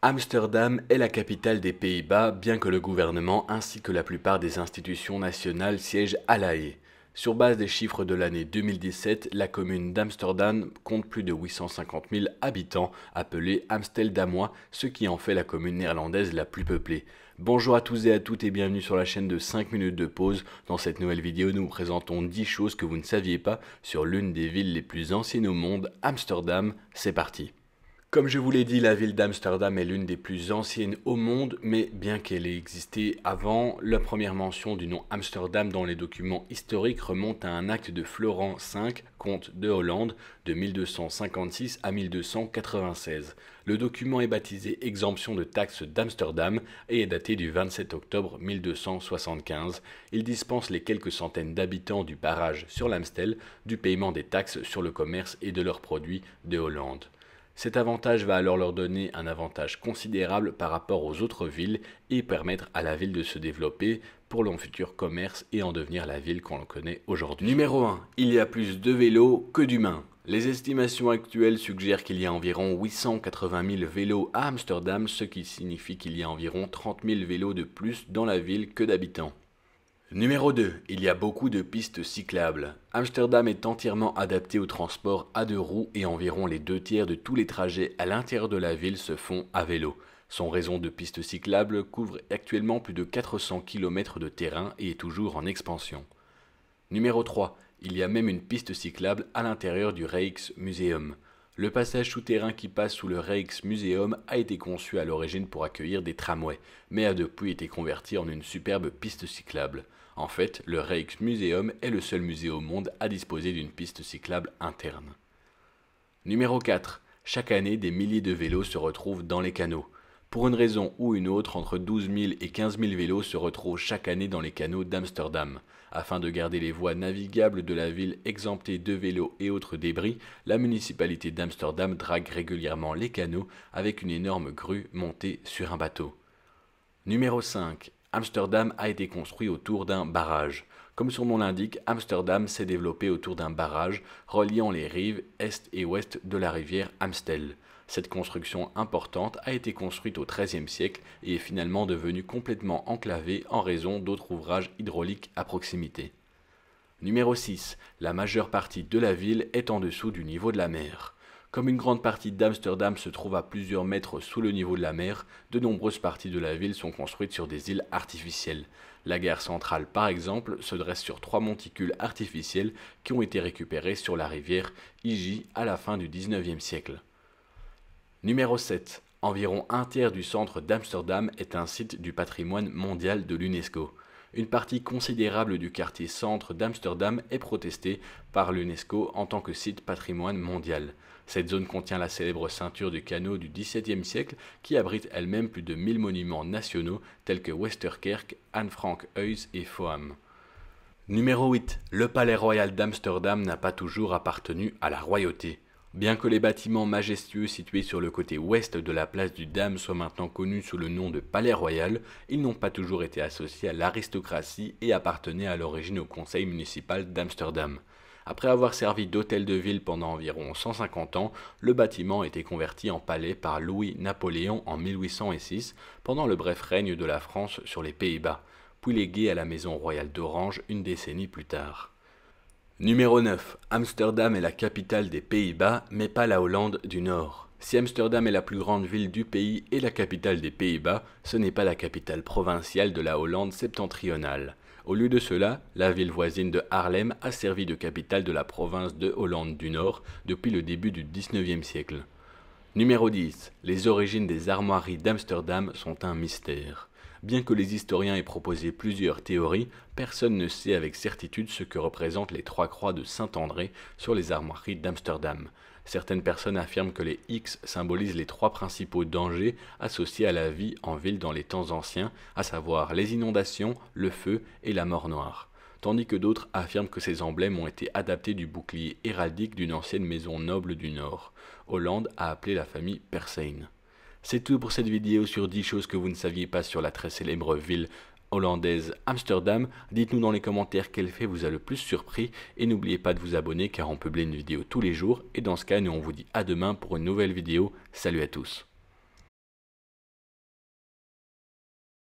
Amsterdam est la capitale des Pays-Bas, bien que le gouvernement ainsi que la plupart des institutions nationales siègent à La Haye. Sur base des chiffres de l'année 2017, la commune d'Amsterdam compte plus de 850 000 habitants, appelés Amsteldamois, ce qui en fait la commune néerlandaise la plus peuplée. Bonjour à tous et à toutes et bienvenue sur la chaîne de 5 minutes de pause. Dans cette nouvelle vidéo, nous vous présentons 10 choses que vous ne saviez pas sur l'une des villes les plus anciennes au monde, Amsterdam. C'est parti! Comme je vous l'ai dit, la ville d'Amsterdam est l'une des plus anciennes au monde, mais bien qu'elle ait existé avant, la première mention du nom Amsterdam dans les documents historiques remonte à un acte de Florent V, comte de Hollande, de 1256 à 1296. Le document est baptisé Exemption de taxes d'Amsterdam et est daté du 27 octobre 1275. Il dispense les quelques centaines d'habitants du barrage sur l'Amstel du paiement des taxes sur le commerce et de leurs produits de Hollande. Cet avantage va alors leur donner un avantage considérable par rapport aux autres villes et permettre à la ville de se développer pour le futur commerce et en devenir la ville qu'on connaît aujourd'hui. Numéro 1. Il y a plus de vélos que d'humains. Les estimations actuelles suggèrent qu'il y a environ 880 000 vélos à Amsterdam, ce qui signifie qu'il y a environ 30 000 vélos de plus dans la ville que d'habitants. Numéro 2. Il y a beaucoup de pistes cyclables. Amsterdam est entièrement adapté au transport à deux roues et environ les 2/3 de tous les trajets à l'intérieur de la ville se font à vélo. Son réseau de pistes cyclables couvre actuellement plus de 400 km de terrain et est toujours en expansion. Numéro 3. Il y a même une piste cyclable à l'intérieur du Rijksmuseum. Le passage souterrain qui passe sous le Rijksmuseum a été conçu à l'origine pour accueillir des tramways, mais a depuis été converti en une superbe piste cyclable. En fait, le Rijksmuseum est le seul musée au monde à disposer d'une piste cyclable interne. Numéro 4. Chaque année, des milliers de vélos se retrouvent dans les canaux. Pour une raison ou une autre, entre 12 000 et 15 000 vélos se retrouvent chaque année dans les canaux d'Amsterdam. Afin de garder les voies navigables de la ville exemptées de vélos et autres débris, la municipalité d'Amsterdam drague régulièrement les canaux avec une énorme grue montée sur un bateau. Numéro 5. Amsterdam a été construit autour d'un barrage. Comme son nom l'indique, Amsterdam s'est développé autour d'un barrage reliant les rives est et ouest de la rivière Amstel. Cette construction importante a été construite au XIIIe siècle et est finalement devenue complètement enclavée en raison d'autres ouvrages hydrauliques à proximité. Numéro 6. La majeure partie de la ville est en dessous du niveau de la mer. Comme une grande partie d'Amsterdam se trouve à plusieurs mètres sous le niveau de la mer, de nombreuses parties de la ville sont construites sur des îles artificielles. La gare centrale, par exemple, se dresse sur 3 monticules artificiels qui ont été récupérés sur la rivière Iji à la fin du XIXe siècle. Numéro 7. Environ un tiers du centre d'Amsterdam est un site du patrimoine mondial de l'UNESCO. Une partie considérable du quartier centre d'Amsterdam est protestée par l'UNESCO en tant que site patrimoine mondial. Cette zone contient la célèbre ceinture du canot du XVIIe siècle qui abrite elle-même plus de 1000 monuments nationaux tels que Westerkerk, Anne Frank Huys et Foam. Numéro 8. Le palais royal d'Amsterdam n'a pas toujours appartenu à la royauté. Bien que les bâtiments majestueux situés sur le côté ouest de la place du Dam soient maintenant connus sous le nom de Palais Royal, ils n'ont pas toujours été associés à l'aristocratie et appartenaient à l'origine au conseil municipal d'Amsterdam. Après avoir servi d'hôtel de ville pendant environ 150 ans, le bâtiment a été converti en palais par Louis-Napoléon en 1806 pendant le bref règne de la France sur les Pays-Bas, puis légué à la maison royale d'Orange une décennie plus tard. Numéro 9. Amsterdam est la capitale des Pays-Bas, mais pas la Hollande du Nord. Si Amsterdam est la plus grande ville du pays et la capitale des Pays-Bas, ce n'est pas la capitale provinciale de la Hollande septentrionale. Au lieu de cela, la ville voisine de Haarlem a servi de capitale de la province de Hollande du Nord depuis le début du XIXe siècle. Numéro 10. Les origines des armoiries d'Amsterdam sont un mystère. Bien que les historiens aient proposé plusieurs théories, personne ne sait avec certitude ce que représentent les 3 croix de Saint-André sur les armoiries d'Amsterdam. Certaines personnes affirment que les X symbolisent les 3 principaux dangers associés à la vie en ville dans les temps anciens, à savoir les inondations, le feu et la mort noire. Tandis que d'autres affirment que ces emblèmes ont été adaptés du bouclier héraldique d'une ancienne maison noble du Nord. Hollande a appelé la famille Persijn. C'est tout pour cette vidéo sur 10 choses que vous ne saviez pas sur la très célèbre ville hollandaise Amsterdam. Dites-nous dans les commentaires quel fait vous a le plus surpris et n'oubliez pas de vous abonner car on publie une vidéo tous les jours. Et dans ce cas, nous on vous dit à demain pour une nouvelle vidéo. Salut à tous.